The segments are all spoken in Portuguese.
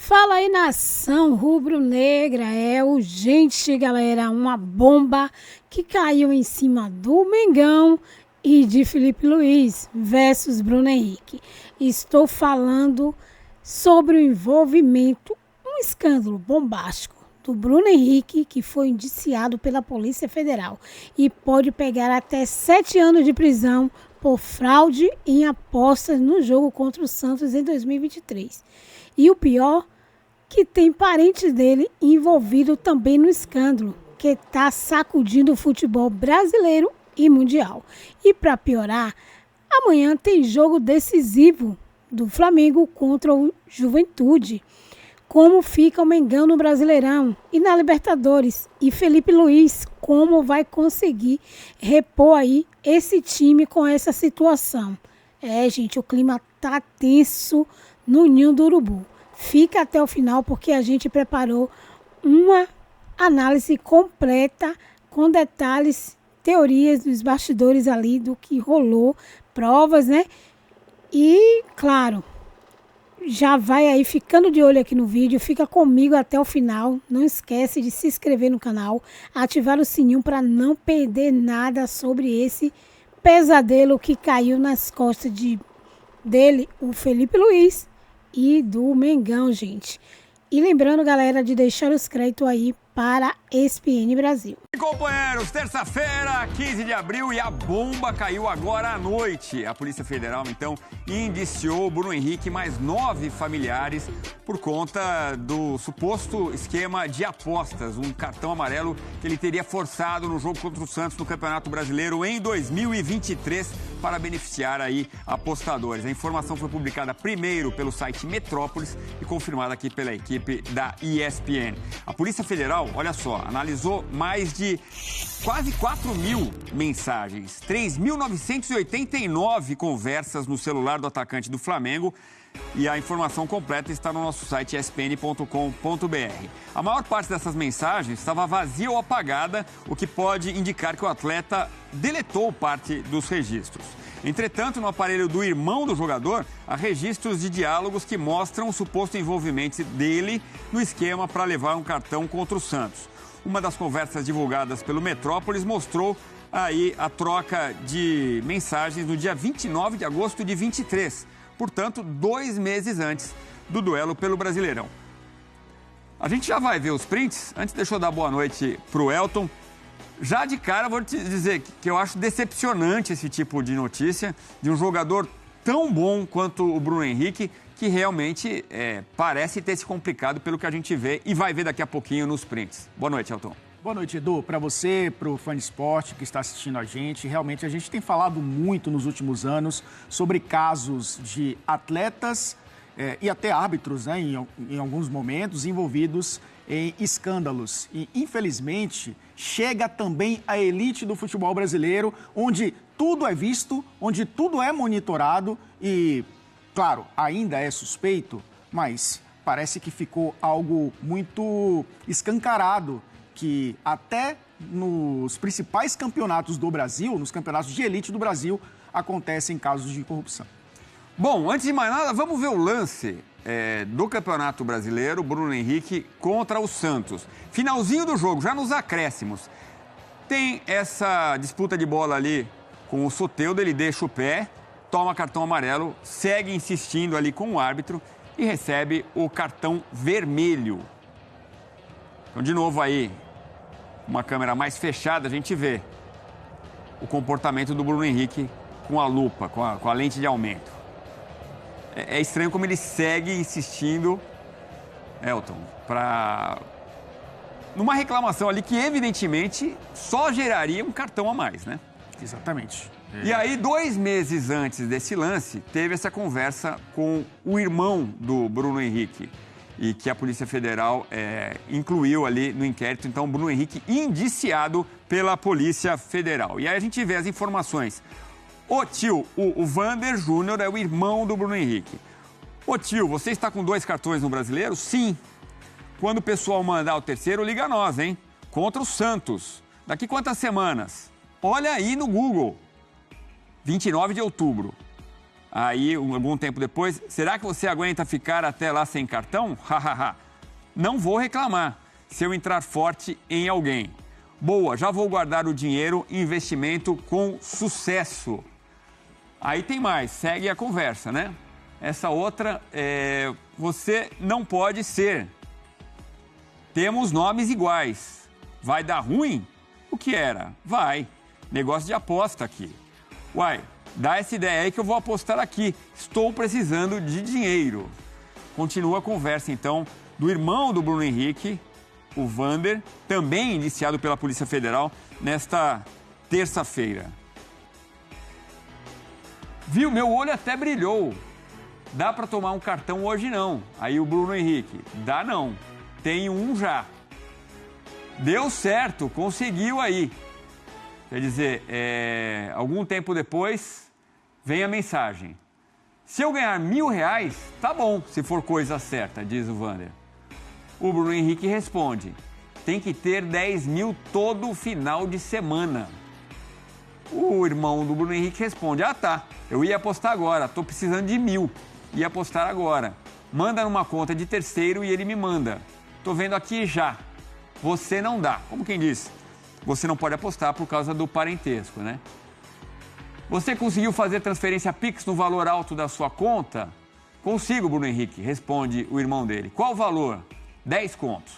Fala aí, nação rubro-negra, é urgente, galera, uma bomba que caiu em cima do Mengão e de Felipe Luiz versus Bruno Henrique. Estou falando sobre o envolvimento, um escândalo bombástico do Bruno Henrique, que foi indiciado pela Polícia Federal e pode pegar até 7 anos de prisão por fraude em apostas no jogo contra o Santos em 2023. E o pior, que tem parentes dele envolvido também no escândalo, que está sacudindo o futebol brasileiro e mundial. E para piorar, amanhã tem jogo decisivo do Flamengo contra o Juventude. Como fica o Mengão no Brasileirão e na Libertadores? E Felipe Luiz, como vai conseguir repor aí esse time com essa situação? Gente, o clima tá tenso no Ninho do Urubu. Fica até o final porque a gente preparou uma análise completa com detalhes, teorias dos bastidores ali do que rolou, provas, né? E, claro, já vai aí ficando de olho aqui no vídeo, fica comigo até o final. Não esquece de se inscrever no canal, ativar o sininho para não perder nada sobre esse pesadelo que caiu nas costas dele, o Felipe Luiz, e do Mengão, gente. E lembrando, galera, de deixar os créditos aí para ESPN Brasil. Companheiros, terça-feira, 15 de abril, e a bomba caiu agora à noite. A Polícia Federal, então, indiciou Bruno Henrique e mais 9 familiares por conta do suposto esquema de apostas, um cartão amarelo que ele teria forçado no jogo contra o Santos no Campeonato Brasileiro em 2023 para beneficiar aí apostadores. A informação foi publicada primeiro pelo site Metrópolis e confirmada aqui pela equipe da ESPN. A Polícia Federal, olha só, analisou mais de quase 4.000 mensagens, 3.989 conversas no celular do atacante do Flamengo, e a informação completa está no nosso site espn.com.br. A maior parte dessas mensagens estava vazia ou apagada, o que pode indicar que o atleta deletou parte dos registros. Entretanto, no aparelho do irmão do jogador, há registros de diálogos que mostram o suposto envolvimento dele no esquema para levar um cartão contra o Santos. Uma das conversas divulgadas pelo Metrópolis mostrou aí a troca de mensagens no dia 29 de agosto de 23, portanto, 2 meses antes do duelo pelo Brasileirão. A gente já vai ver os prints. Antes, deixa eu dar boa noite pro Elton. Já de cara, vou te dizer que eu acho decepcionante esse tipo de notícia de um jogador tão bom quanto o Bruno Henrique, que realmente parece ter se complicado pelo que a gente vê e vai ver daqui a pouquinho nos prints. Boa noite, Elton. Boa noite, Edu. Para você, para o fã de esporte que está assistindo a gente, realmente a gente tem falado muito nos últimos anos sobre casos de atletas e até árbitros, né, em alguns momentos, envolvidos em escândalos. E, infelizmente, chega também a elite do futebol brasileiro, onde tudo é visto, onde tudo é monitorado e, claro, ainda é suspeito, mas parece que ficou algo muito escancarado, que até nos principais campeonatos do Brasil, nos campeonatos de elite do Brasil, acontecem casos de corrupção. Bom, antes de mais nada, vamos ver o lance do Campeonato Brasileiro, Bruno Henrique contra o Santos. Finalzinho do jogo, já nos acréscimos. Tem essa disputa de bola ali com o Soteldo, ele deixa o pé, toma cartão amarelo, segue insistindo ali com o árbitro e recebe o cartão vermelho. Então, de novo aí, uma câmera mais fechada, a gente vê o comportamento do Bruno Henrique com a lupa, com a lente de aumento. É estranho como ele segue insistindo, Elton, numa reclamação ali que, evidentemente, só geraria um cartão a mais, né? Exatamente. E aí, 2 meses antes desse lance, teve essa conversa com o irmão do Bruno Henrique, e que a Polícia Federal incluiu ali no inquérito. Então, Bruno Henrique indiciado pela Polícia Federal. E aí a gente vê as informações. O tio, o Vander Júnior, é o irmão do Bruno Henrique. Ô tio, você está com 2 cartões no Brasileiro? Sim. Quando o pessoal mandar o terceiro, liga a nós, hein? Contra o Santos. Daqui quantas semanas? Olha aí no Google. 29 de outubro. Aí, algum tempo depois, será que você aguenta ficar até lá sem cartão? Hahaha. Não vou reclamar se eu entrar forte em alguém. Boa, já vou guardar o dinheiro, investimento com sucesso. Aí tem mais, segue a conversa, né? Essa outra, você não pode ser. Temos nomes iguais. Vai dar ruim? O que era? Vai. Negócio de aposta aqui. Uai, dá essa ideia aí que eu vou apostar aqui. Estou precisando de dinheiro. Continua a conversa, então, do irmão do Bruno Henrique, o Vander, também indiciado pela Polícia Federal nesta terça-feira. Viu, meu olho até brilhou. Dá para tomar um cartão hoje não. Aí o Bruno Henrique, dá não. Tenho um já. Deu certo, conseguiu aí. Quer dizer, algum tempo depois, vem a mensagem. Se eu ganhar R$1.000, tá bom, se for coisa certa, diz o Vander. O Bruno Henrique responde, tem que ter 10 mil todo final de semana. O irmão do Bruno Henrique responde, tá, eu ia apostar agora, tô precisando de 1.000, ia apostar agora. Manda numa conta de terceiro e ele me manda. Tô vendo aqui já, você não dá. Como quem diz, você não pode apostar por causa do parentesco, né? Você conseguiu fazer transferência Pix no valor alto da sua conta? Consigo, Bruno Henrique, responde o irmão dele. Qual o valor? 10 contos.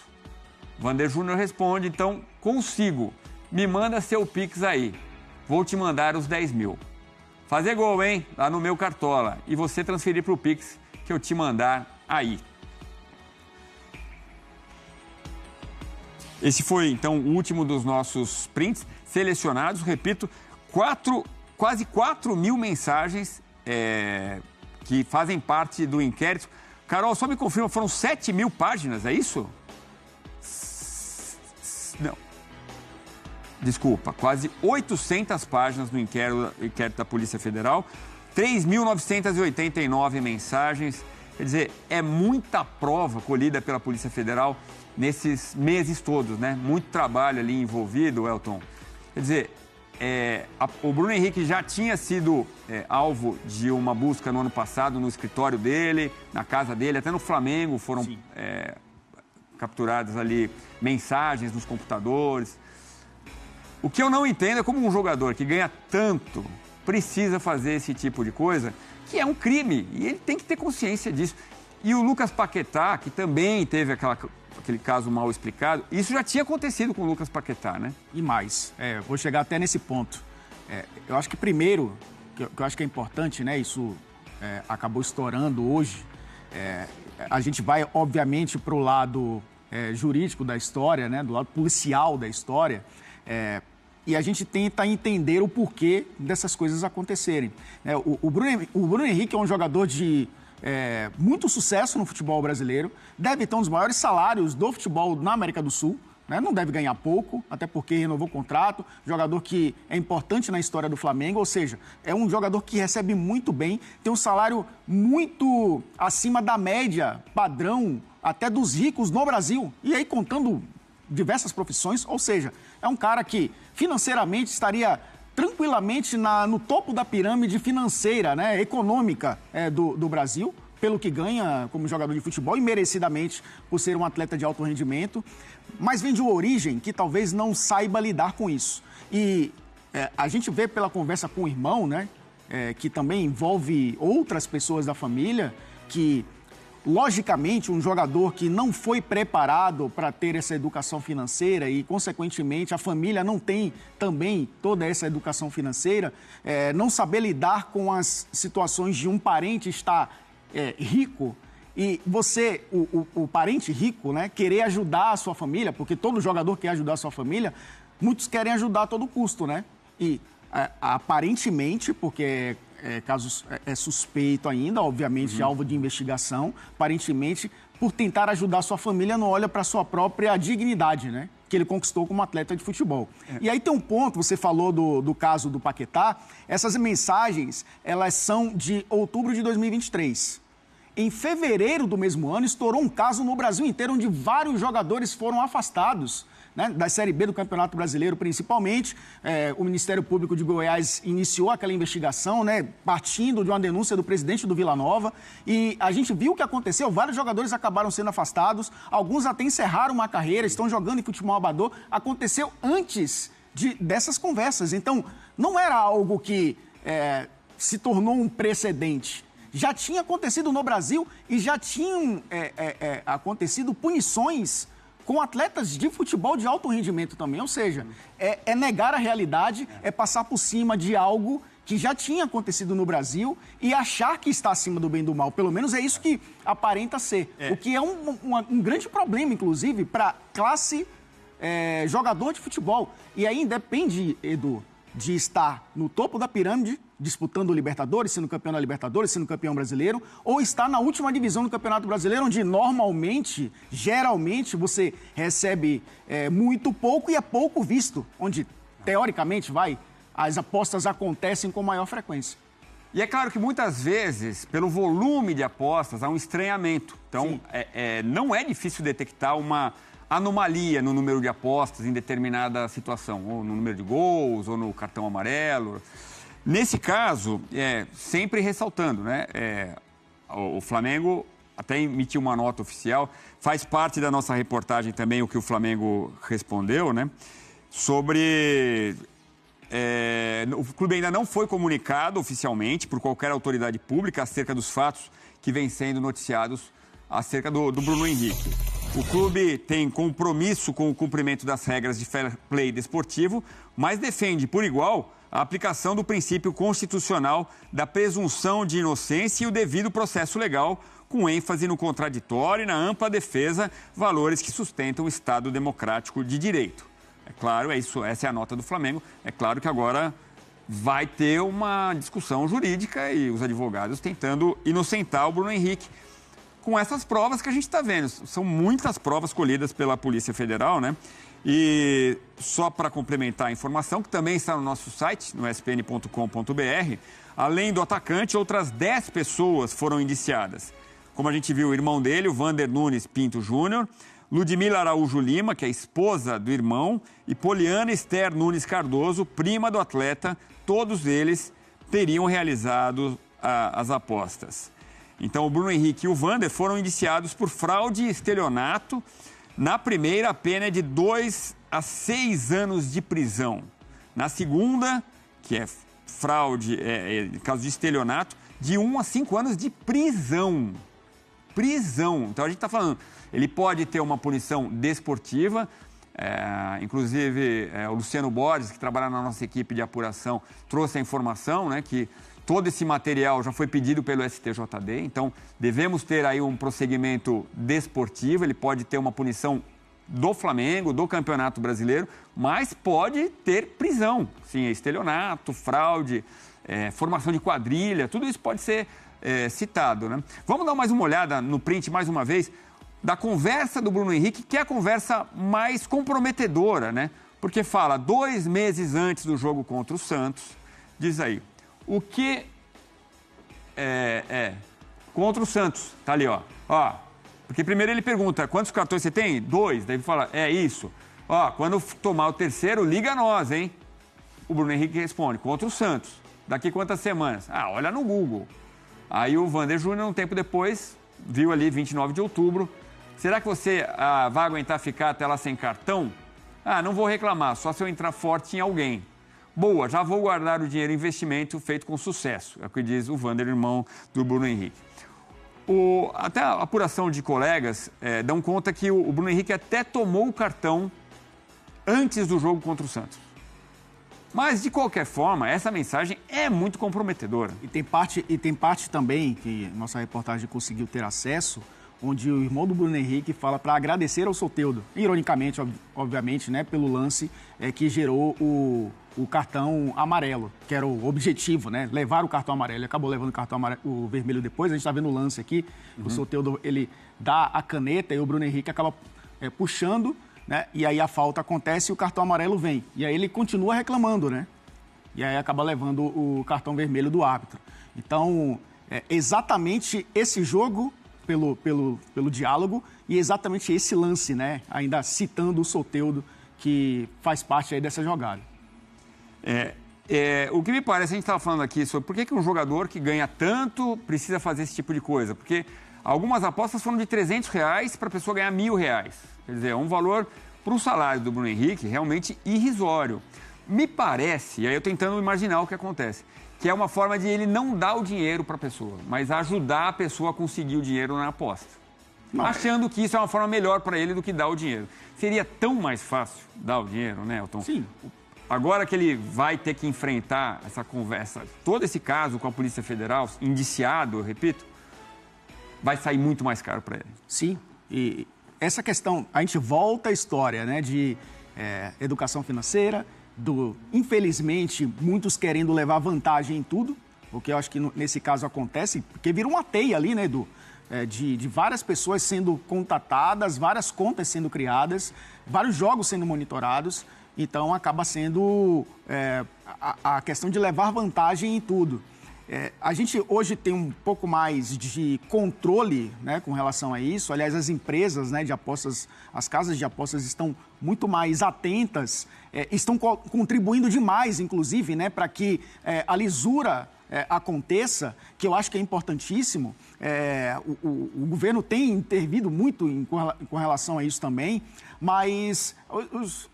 Vander Júnior responde, então, consigo. Me manda seu Pix aí. Vou te mandar os 10 mil. Fazer gol, hein? Lá no meu Cartola. E você transferir para o Pix que eu te mandar aí. Esse foi, então, o último dos nossos prints selecionados. Repito, quase 4 mil mensagens que fazem parte do inquérito. Carol, só me confirma, foram 7 mil páginas, é isso? Não. Desculpa, quase 800 páginas no inquérito da Polícia Federal, 3.989 mensagens. Quer dizer, é muita prova colhida pela Polícia Federal nesses meses todos, né? Muito trabalho ali envolvido, Elton. Quer dizer, o Bruno Henrique já tinha sido alvo de uma busca no ano passado no escritório dele, na casa dele, até no Flamengo foram capturadas ali mensagens nos computadores. O que eu não entendo é como um jogador que ganha tanto precisa fazer esse tipo de coisa, que é um crime, e ele tem que ter consciência disso. E o Lucas Paquetá, que também teve aquele caso mal explicado, isso já tinha acontecido com o Lucas Paquetá, né? E mais, vou chegar até nesse ponto. Eu acho que primeiro, que eu acho que é importante, né, isso acabou estourando hoje, a gente vai, obviamente, para o lado jurídico da história, né, do lado policial da história, e a gente tenta entender o porquê dessas coisas acontecerem. O Bruno Henrique é um jogador de muito sucesso no futebol brasileiro, deve ter um dos maiores salários do futebol na América do Sul, né? Não deve ganhar pouco, até porque renovou o contrato, jogador que é importante na história do Flamengo, ou seja, é um jogador que recebe muito bem, tem um salário muito acima da média, padrão, até dos ricos no Brasil, e aí contando diversas profissões, ou seja, é um cara que financeiramente estaria tranquilamente no topo da pirâmide financeira, né, econômica do Brasil, pelo que ganha como jogador de futebol e merecidamente por ser um atleta de alto rendimento, mas vem de uma origem que talvez não saiba lidar com isso. E a gente vê pela conversa com o irmão, né, que também envolve outras pessoas da família, que logicamente, um jogador que não foi preparado para ter essa educação financeira e, consequentemente, a família não tem também toda essa educação financeira, não saber lidar com as situações de um parente estar rico e você, o parente rico, né, querer ajudar a sua família, porque todo jogador quer ajudar a sua família, muitos querem ajudar a todo custo, né? E aparentemente, porque caso é suspeito ainda, obviamente, alvo de investigação, aparentemente, por tentar ajudar a sua família, não olha para a sua própria dignidade, né? Que ele conquistou como atleta de futebol. E aí tem um ponto, você falou do caso do Paquetá, essas mensagens, elas são de outubro de 2023. em fevereiro do mesmo ano, estourou um caso no Brasil inteiro, onde vários jogadores foram afastados, né, da Série B do Campeonato Brasileiro, principalmente. O Ministério Público de Goiás iniciou aquela investigação, né, partindo de uma denúncia do presidente do Vila Nova, e a gente viu o que aconteceu, vários jogadores acabaram sendo afastados, alguns até encerraram uma carreira, estão jogando em futebol amador. Aconteceu antes dessas conversas, então não era algo que se tornou um precedente. Já tinha acontecido no Brasil e já tinham acontecido punições com atletas de futebol de alto rendimento também. Ou seja, é negar a realidade, é passar por cima de algo que já tinha acontecido no Brasil e achar que está acima do bem e do mal. Pelo menos é isso que aparenta ser. O que é um grande problema, inclusive, para a classe jogador de futebol. E aí depende, Edu, de estar no topo da pirâmide, disputando o Libertadores, sendo campeão da Libertadores, sendo campeão brasileiro, ou estar na última divisão do Campeonato Brasileiro, onde normalmente, geralmente, você recebe muito pouco e é pouco visto, onde, teoricamente, as apostas acontecem com maior frequência. E é claro que muitas vezes, pelo volume de apostas, há um estranhamento. Então, não é difícil detectar uma anomalia no número de apostas em determinada situação, ou no número de gols, ou no cartão amarelo. Nesse caso, sempre ressaltando, né? O Flamengo até emitiu uma nota oficial, faz parte da nossa reportagem também o que o Flamengo respondeu, né? Sobre... o clube ainda não foi comunicado oficialmente por qualquer autoridade pública acerca dos fatos que vêm sendo noticiados acerca do Bruno Henrique. O clube tem compromisso com o cumprimento das regras de fair play desportivo, mas defende, por igual, a aplicação do princípio constitucional da presunção de inocência e o devido processo legal, com ênfase no contraditório e na ampla defesa, valores que sustentam o Estado democrático de direito. É claro, essa é a nota do Flamengo. É claro que agora vai ter uma discussão jurídica e os advogados tentando inocentar o Bruno Henrique com essas provas que a gente está vendo. São muitas provas colhidas pela Polícia Federal, né? E só para complementar a informação, que também está no nosso site, no spn.com.br, além do atacante, outras 10 pessoas foram indiciadas. Como a gente viu, o irmão dele, o Vander Nunes Pinto Júnior, Ludmila Araújo Lima, que é a esposa do irmão, e Poliana Esther Nunes Cardoso, prima do atleta, todos eles teriam realizado as apostas. Então, o Bruno Henrique e o Vander foram indiciados por fraude e estelionato. Na primeira, a pena é de 2 a 6 anos de prisão. Na segunda, que é fraude, caso de estelionato, de 1 a 5 anos de prisão. Prisão. Então, a gente está falando, ele pode ter uma punição desportiva. Inclusive, o Luciano Borges, que trabalha na nossa equipe de apuração, trouxe a informação, né, que todo esse material já foi pedido pelo STJD, então devemos ter aí um prosseguimento desportivo. Ele pode ter uma punição do Flamengo, do Campeonato Brasileiro, mas pode ter prisão. Sim, estelionato, fraude, formação de quadrilha, tudo isso pode ser citado, né? Vamos dar mais uma olhada no print mais uma vez da conversa do Bruno Henrique, que é a conversa mais comprometedora, né? Porque fala 2 meses antes do jogo contra o Santos, diz aí, o que contra o Santos, tá ali, ó. Porque primeiro ele pergunta, quantos cartões você tem? 2, daí ele fala, isso. Quando tomar o terceiro, liga a nós, hein? O Bruno Henrique responde, contra o Santos. Daqui quantas semanas? Olha no Google. Aí o Vander Júnior, um tempo depois, viu ali 29 de outubro. Será que você vai aguentar ficar até lá sem cartão? Não vou reclamar, só se eu entrar forte em alguém. Boa, já vou guardar o dinheiro em investimento feito com sucesso. É o que diz o Vander, irmão do Bruno Henrique. Até a apuração de colegas dão conta que o Bruno Henrique até tomou o cartão antes do jogo contra o Santos. Mas, de qualquer forma, essa mensagem é muito comprometedora. E tem parte também que nossa reportagem conseguiu ter acesso, onde o irmão do Bruno Henrique fala para agradecer ao Soteldo, ironicamente, obviamente, né, pelo lance que gerou o cartão amarelo, que era o objetivo, né, levar o cartão amarelo. Ele acabou levando o cartão amarelo, o vermelho depois. A gente está vendo o lance aqui, o Soteldo, ele dá a caneta e o Bruno Henrique acaba puxando, né, e aí a falta acontece e o cartão amarelo vem. E aí ele continua reclamando, né, e aí acaba levando o cartão vermelho do árbitro. Então, exatamente esse jogo pelo diálogo e exatamente esse lance, né? Ainda citando o Soteldo, que faz parte aí dessa jogada. O que me parece, a gente estava falando aqui sobre por que um jogador que ganha tanto precisa fazer esse tipo de coisa. Porque algumas apostas foram de R$300 para a pessoa ganhar R$1.000. Quer dizer, é um valor para o salário do Bruno Henrique realmente irrisório. Me parece, e aí eu tentando imaginar o que acontece, que é uma forma de ele não dar o dinheiro para a pessoa, mas ajudar a pessoa a conseguir o dinheiro na aposta. Achando que isso é uma forma melhor para ele do que dar o dinheiro. Seria tão mais fácil dar o dinheiro, né, Elton? Sim. Agora que ele vai ter que enfrentar essa conversa, todo esse caso com a Polícia Federal, indiciado, eu repito, vai sair muito mais caro para ele. Sim, e essa questão, a gente volta à história, né, de educação financeira, infelizmente, muitos querendo levar vantagem em tudo, o que eu acho que nesse caso acontece, porque vira uma teia ali, né, Edu? De várias pessoas sendo contatadas, várias contas sendo criadas, vários jogos sendo monitorados. Então, acaba sendo a questão de levar vantagem em tudo. A gente hoje tem um pouco mais de controle, né, com relação a isso. Aliás, as empresas, né, de apostas, as casas de apostas estão muito mais atentas, estão contribuindo demais, inclusive, né, para que a lisura aconteça, que eu acho que é importantíssimo. O governo tem intervido muito com relação a isso também, mas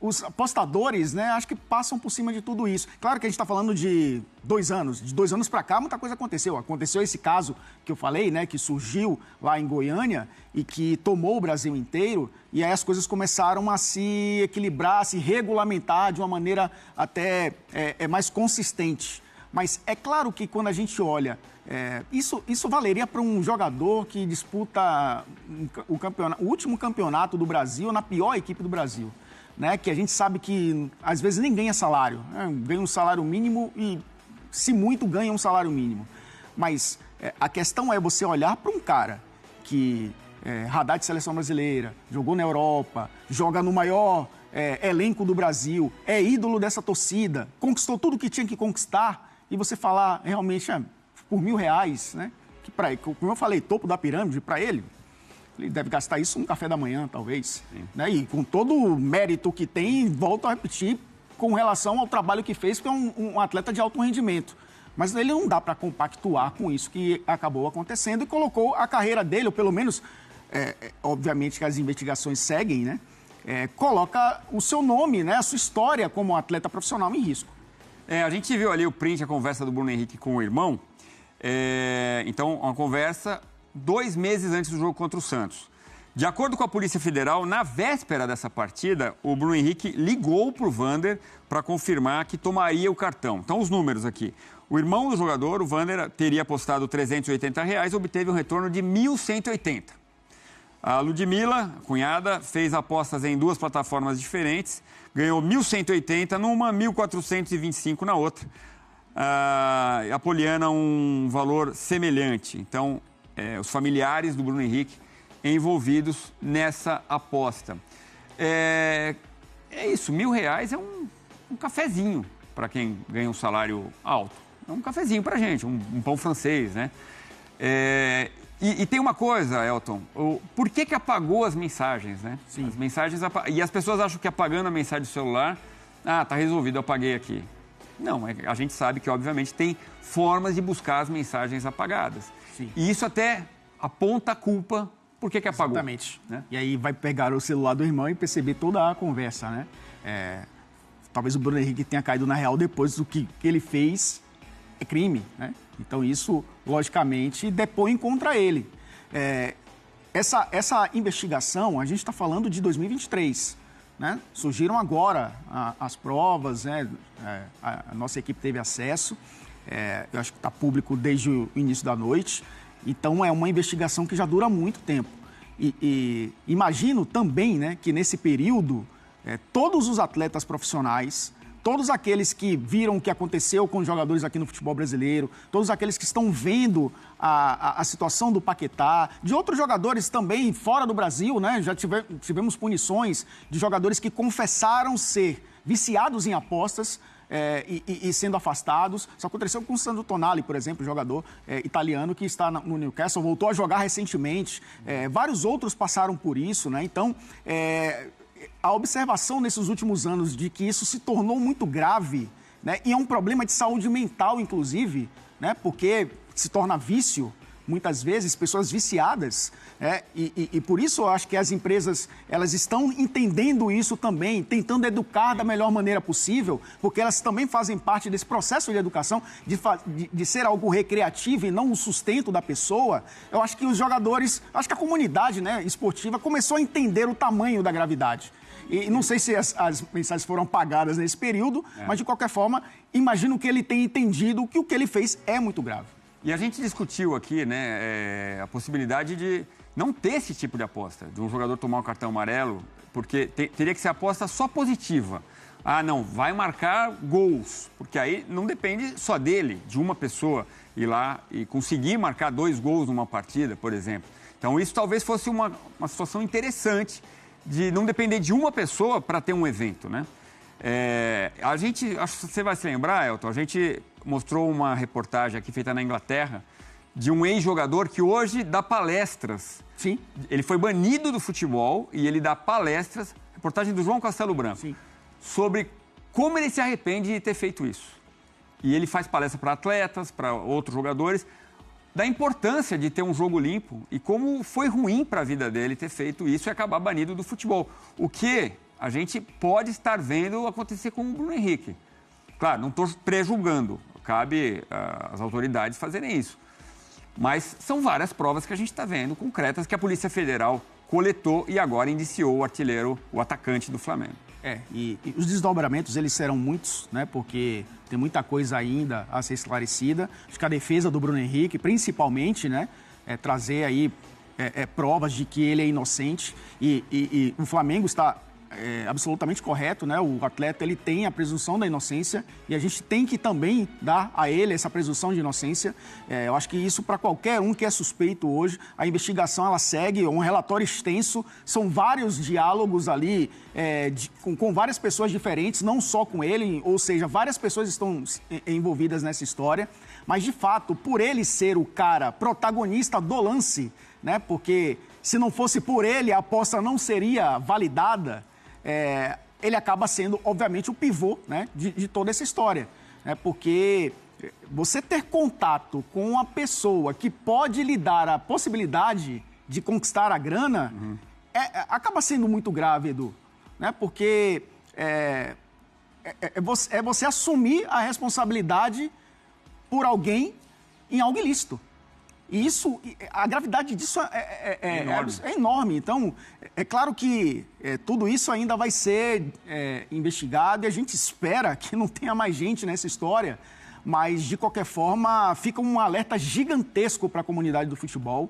os apostadores, né, acho que passam por cima de tudo isso. Claro que a gente está falando de 2 anos. De 2 anos para cá, muita coisa aconteceu. Aconteceu esse caso que eu falei, né, que surgiu lá em Goiânia e que tomou o Brasil inteiro, e aí as coisas começaram a se equilibrar, a se regulamentar de uma maneira até mais consistente. Mas é claro que quando a gente olha, isso valeria para um jogador que disputa o último campeonato do Brasil na pior equipe do Brasil, né? Que a gente sabe que às vezes nem ganha salário, né? Ganha um salário mínimo e, se muito, ganha um salário mínimo. Mas a questão é você olhar para um cara que radar de seleção brasileira, jogou na Europa, joga no maior elenco do Brasil, é ídolo dessa torcida, conquistou tudo que tinha que conquistar, e você falar realmente por R$1.000, né? Que como eu falei, topo da pirâmide, para ele deve gastar isso no café da manhã, talvez. Né? E com todo o mérito que tem, volto a repetir, com relação ao trabalho que fez, porque é um atleta de alto rendimento. Mas ele não dá para compactuar com isso que acabou acontecendo e colocou a carreira dele, ou pelo menos, obviamente que as investigações seguem, né? Coloca o seu nome, né? A sua história como atleta profissional em risco. A gente viu ali o print, a conversa do Bruno Henrique com o irmão. Então, uma conversa 2 meses antes do jogo contra o Santos. De acordo com a Polícia Federal, na véspera dessa partida, o Bruno Henrique ligou para o Vander para confirmar que tomaria o cartão. Então, os números aqui. O irmão do jogador, o Vander, teria apostado R$380 e obteve um retorno de R$1.180. A Ludmila, a cunhada, fez apostas em 2 plataformas diferentes, ganhou R$1.180 numa, R$1.425 na outra. A Poliana, um valor semelhante. Então, os familiares do Bruno Henrique envolvidos nessa aposta. É isso, R$1.000 é um cafezinho para quem ganha um salário alto. É um cafezinho para a gente, um pão francês, né? E tem uma coisa, Elton, por que apagou as mensagens, né? Sim. As mensagens e as pessoas acham que apagando a mensagem do celular, tá resolvido, eu apaguei aqui. Não, a gente sabe que, obviamente, tem formas de buscar as mensagens apagadas. Sim. E isso até aponta a culpa por que apagou. Exatamente. Né? E aí vai pegar o celular do irmão e perceber toda a conversa, né? Talvez o Bruno Henrique tenha caído na real depois do que ele fez é crime, né? Então isso, logicamente, depõe contra ele. Essa investigação, a gente está falando de 2023, né? Surgiram agora as provas, né? A nossa equipe teve acesso, eu acho que está público desde o início da noite, então é uma investigação que já dura muito tempo. E imagino também, né, que nesse período, todos os atletas profissionais, todos aqueles que viram o que aconteceu com os jogadores aqui no futebol brasileiro, todos aqueles que estão vendo a situação do Paquetá, de outros jogadores também fora do Brasil, né? Já tivemos punições de jogadores que confessaram ser viciados em apostas, e sendo afastados. Isso aconteceu com o Sandro Tonali, por exemplo, jogador italiano que está no Newcastle, voltou a jogar recentemente. Vários outros passaram por isso, né? Então, a observação nesses últimos anos de que isso se tornou muito grave, né? E é um problema de saúde mental, inclusive, né? Porque se torna vício, muitas vezes, pessoas viciadas, e por isso eu acho que as empresas elas estão entendendo isso também, tentando educar da melhor maneira possível, porque elas também fazem parte desse processo de educação, de ser algo recreativo e não o sustento da pessoa. Eu acho que os jogadores, acho que a comunidade, né, esportiva começou a entender o tamanho da gravidade. E não sei se as mensagens foram apagadas nesse período, mas de qualquer forma, imagino que ele tenha entendido que o que ele fez é muito grave. E a gente discutiu aqui, né, a possibilidade de não ter esse tipo de aposta, de um jogador tomar um cartão amarelo, porque teria que ser aposta só positiva. Ah, não, vai marcar gols, porque aí não depende só dele, de uma pessoa ir lá e conseguir marcar 2 gols numa partida, por exemplo. Então isso talvez fosse uma situação interessante de não depender de uma pessoa para ter um evento, né? A gente, acho que você vai se lembrar, Elton, a gente mostrou uma reportagem aqui feita na Inglaterra de um ex-jogador que hoje dá palestras. Sim. Ele foi banido do futebol e ele dá palestras, reportagem do João Castelo Branco, sim, sobre como ele se arrepende de ter feito isso. E ele faz palestra para atletas, para outros jogadores, da importância de ter um jogo limpo e como foi ruim para a vida dele ter feito isso e acabar banido do futebol. O que a gente pode estar vendo acontecer com o Bruno Henrique. Claro, não estou prejulgando, cabe às autoridades fazerem isso. Mas são várias provas que a gente está vendo, concretas, que a Polícia Federal coletou e agora indiciou o artilheiro, o atacante do Flamengo. E os desdobramentos, eles serão muitos, né? Porque tem muita coisa ainda a ser esclarecida. Acho que a defesa do Bruno Henrique, principalmente, né? Trazer aí provas de que ele é inocente e o Flamengo está absolutamente correto, né? O atleta, ele tem a presunção da inocência e a gente tem que também dar a ele essa presunção de inocência. Eu acho que isso, para qualquer um que é suspeito hoje, a investigação, ela segue um relatório extenso, são vários diálogos ali com várias pessoas diferentes, não só com ele, ou seja, várias pessoas estão envolvidas nessa história, mas, de fato, por ele ser o cara protagonista do lance, né? Porque se não fosse por ele, a aposta não seria validada. Ele acaba sendo, obviamente, o pivô, né, de toda essa história. Né, porque você ter contato com uma pessoa que pode lhe dar a possibilidade de conquistar a grana, acaba sendo muito grave, Edu. Né, porque você assumir a responsabilidade por alguém em algo ilícito. E isso, a gravidade disso é enorme. Então, é claro que tudo isso ainda vai ser investigado e a gente espera que não tenha mais gente nessa história, mas, de qualquer forma, fica um alerta gigantesco para a comunidade do futebol,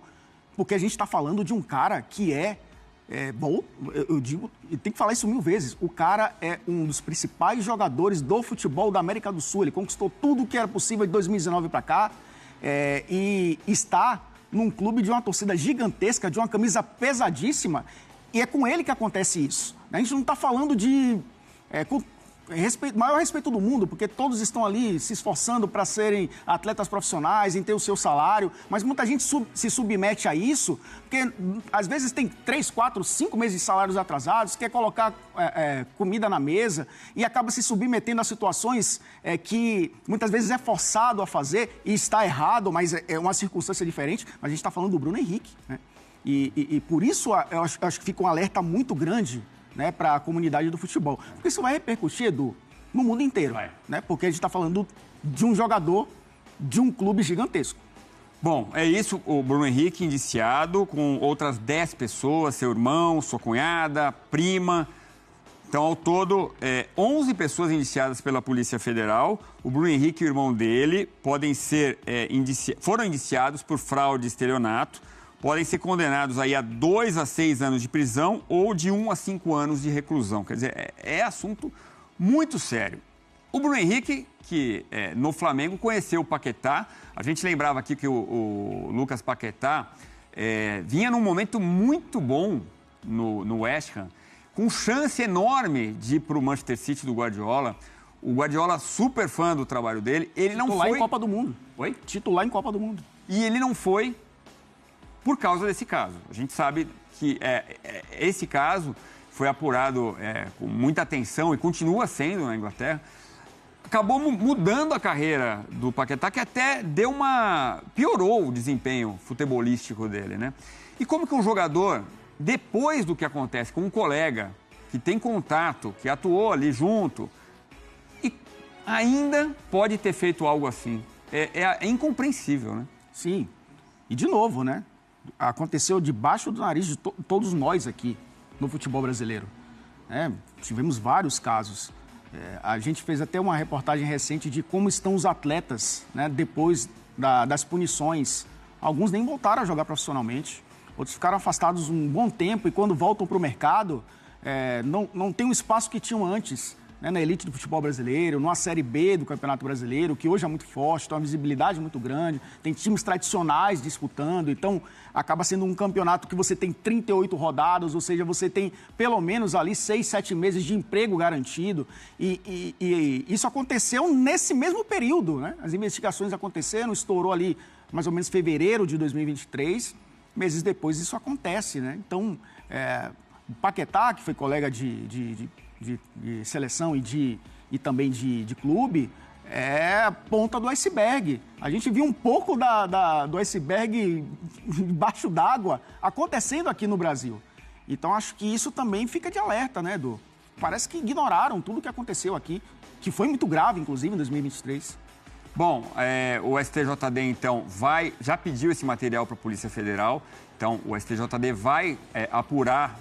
porque a gente está falando de um cara que bom, eu digo, e tem que falar isso 1000 vezes, o cara é um dos principais jogadores do futebol da América do Sul, ele conquistou tudo o que era possível de 2019 para cá, e está num clube de uma torcida gigantesca, de uma camisa pesadíssima, e é com ele que acontece isso. A gente não está falando de maior respeito do mundo, porque todos estão ali se esforçando para serem atletas profissionais, em ter o seu salário, mas muita gente se submete a isso, porque às vezes tem 3, 4, 5 meses de salários atrasados, quer colocar comida na mesa e acaba se submetendo a situações que muitas vezes é forçado a fazer e está errado, mas é uma circunstância diferente. Mas a gente está falando do Bruno Henrique, né? E por isso eu acho que fica um alerta muito grande, né, para a comunidade do futebol. Porque isso vai repercutir, Edu, no mundo inteiro. Né? Porque a gente está falando de um jogador de um clube gigantesco. Bom, é isso. O Bruno Henrique indiciado com outras 10 pessoas, seu irmão, sua cunhada, prima. Então, ao todo, 11 pessoas indiciadas pela Polícia Federal. O Bruno Henrique e o irmão dele foram indiciados por fraude e estelionato. Podem ser condenados aí a 2 a 6 anos de prisão ou de 1 a 5 anos de reclusão. Quer dizer, é assunto muito sério. O Bruno Henrique, que no Flamengo conheceu o Paquetá, a gente lembrava aqui que o Lucas Paquetá vinha num momento muito bom no West Ham, com chance enorme de ir para o Manchester City do Guardiola. O Guardiola, super fã do trabalho dele, ele não foi... Titular em Copa do Mundo. Oi? Titular em Copa do Mundo. E ele não foi por causa desse caso. A gente sabe que esse caso foi apurado com muita atenção e continua sendo na Inglaterra. Acabou mudando a carreira do Paquetá, que até piorou o desempenho futebolístico dele, né? E como que um jogador, depois do que acontece com um colega que tem contato, que atuou ali junto, e ainda pode ter feito algo assim? É incompreensível, né? Sim. E de novo, né? Aconteceu debaixo do nariz de todos nós aqui no futebol brasileiro. Tivemos vários casos. A gente fez até uma reportagem recente de como estão os atletas, né, depois das punições. Alguns nem voltaram a jogar profissionalmente, outros ficaram afastados um bom tempo e quando voltam para o mercado, não tem o espaço que tinham antes, né, na elite do futebol brasileiro, numa Série B do Campeonato Brasileiro, que hoje é muito forte, tem uma visibilidade muito grande, tem times tradicionais disputando, então acaba sendo um campeonato que você tem 38 rodadas, ou seja, você tem pelo menos ali 6, 7 meses de emprego garantido, e isso aconteceu nesse mesmo período, né? As investigações aconteceram, estourou ali mais ou menos fevereiro de 2023, meses depois isso acontece, né? Então, o Paquetá, que foi colega de seleção e também de clube, é a ponta do iceberg. A gente viu um pouco do iceberg debaixo d'água acontecendo aqui no Brasil. Então, acho que isso também fica de alerta, né, Edu? Parece que ignoraram tudo o que aconteceu aqui, que foi muito grave, inclusive, em 2023. Bom, o STJD, então, já pediu esse material para a Polícia Federal. Então, o STJD vai apurar,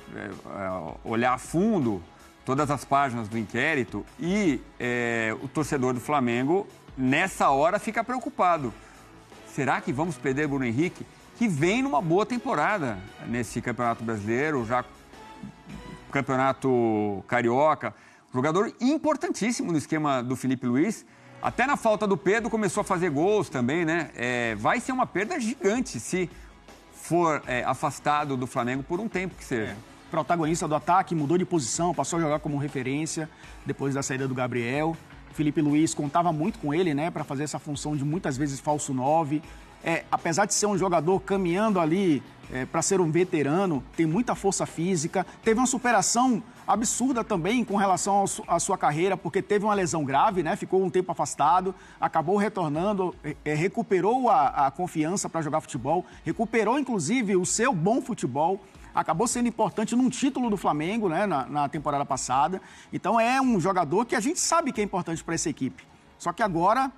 olhar a fundo todas as páginas do inquérito e o torcedor do Flamengo, nessa hora, fica preocupado. Será que vamos perder Bruno Henrique, que vem numa boa temporada nesse Campeonato Brasileiro, já Campeonato Carioca, jogador importantíssimo no esquema do Felipe Luiz, até na falta do Pedro começou a fazer gols também, né? Vai ser uma perda gigante se for afastado do Flamengo por um tempo que seja. Protagonista do ataque, mudou de posição, passou a jogar como referência depois da saída do Gabriel. Felipe Luiz contava muito com ele, né, para fazer essa função de muitas vezes falso 9. Apesar de ser um jogador caminhando ali para ser um veterano, tem muita força física, teve uma superação absurda também com relação à sua carreira, porque teve uma lesão grave, né, ficou um tempo afastado, acabou retornando, recuperou a confiança para jogar futebol, recuperou inclusive o seu bom futebol. Acabou sendo importante num título do Flamengo, né, na temporada passada. Então é um jogador que a gente sabe que é importante para essa equipe. Só que agora,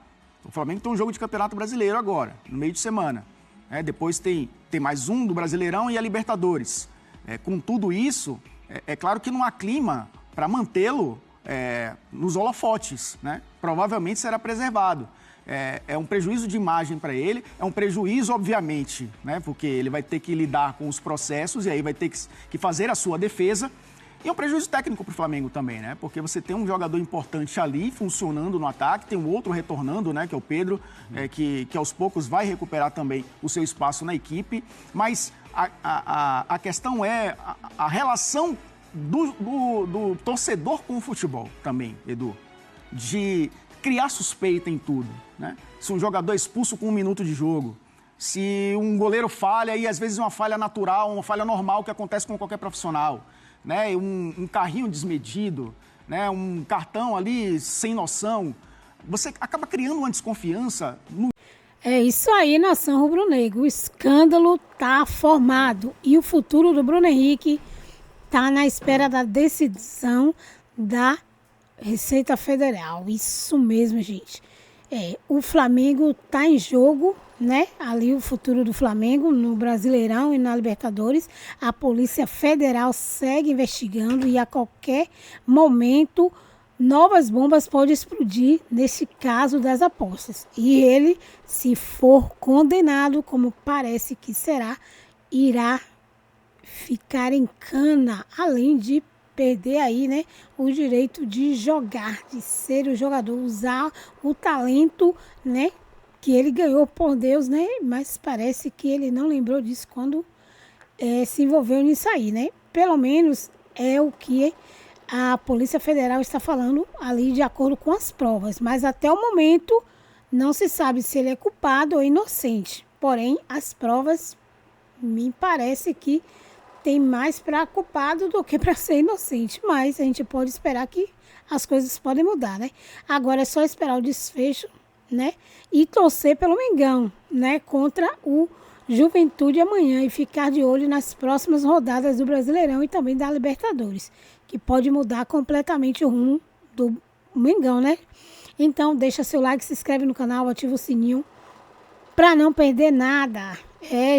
o Flamengo tem um jogo de Campeonato Brasileiro agora, no meio de semana. Depois tem mais um do Brasileirão e a Libertadores. Com tudo isso, é claro que não há clima para mantê-lo nos holofotes, né? Provavelmente será preservado. É um prejuízo de imagem para ele, é um prejuízo, obviamente, né? Porque ele vai ter que lidar com os processos e aí vai ter que fazer a sua defesa. E é um prejuízo técnico para o Flamengo também, né? Porque você tem um jogador importante ali, funcionando no ataque, tem um outro retornando, né? Que é o Pedro, que aos poucos vai recuperar também o seu espaço na equipe. Mas a questão é a relação do torcedor com o futebol também, Edu. De criar suspeita em tudo, né? Se um jogador é expulso com 1 minuto de jogo, se um goleiro falha, e às vezes uma falha natural, uma falha normal que acontece com qualquer profissional, né? Um carrinho desmedido, né? Um cartão ali sem noção, você acaba criando uma desconfiança. É isso aí, nação rubro-negra. O escândalo tá formado e o futuro do Bruno Henrique tá na espera da decisão da Receita Federal. Isso mesmo, gente. O Flamengo tá em jogo, né? Ali o futuro do Flamengo no Brasileirão e na Libertadores. A Polícia Federal segue investigando e a qualquer momento novas bombas podem explodir nesse caso das apostas. E ele, se for condenado, como parece que será, irá ficar em cana, além de perder aí, né, o direito de jogar, de ser o jogador, usar o talento, né, que ele ganhou por Deus, né, mas parece que ele não lembrou disso quando se envolveu nisso aí, né. Pelo menos é o que a Polícia Federal está falando ali de acordo com as provas, mas até o momento não se sabe se ele é culpado ou inocente. Porém, as provas me parece que tem mais para culpado do que para ser inocente, mas a gente pode esperar que as coisas podem mudar, né? Agora é só esperar o desfecho, né? E torcer pelo Mengão, né? Contra o Juventude amanhã e ficar de olho nas próximas rodadas do Brasileirão e também da Libertadores, que pode mudar completamente o rumo do Mengão, né? Então, deixa seu like, se inscreve no canal, ativa o sininho para não perder nada.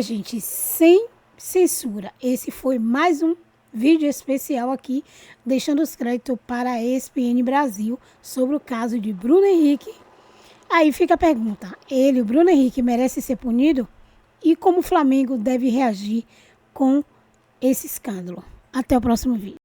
Gente, sem censura. Esse foi mais um vídeo especial aqui, deixando os créditos para a ESPN Brasil sobre o caso de Bruno Henrique. Aí fica a pergunta, o Bruno Henrique, merece ser punido? E como o Flamengo deve reagir com esse escândalo? Até o próximo vídeo.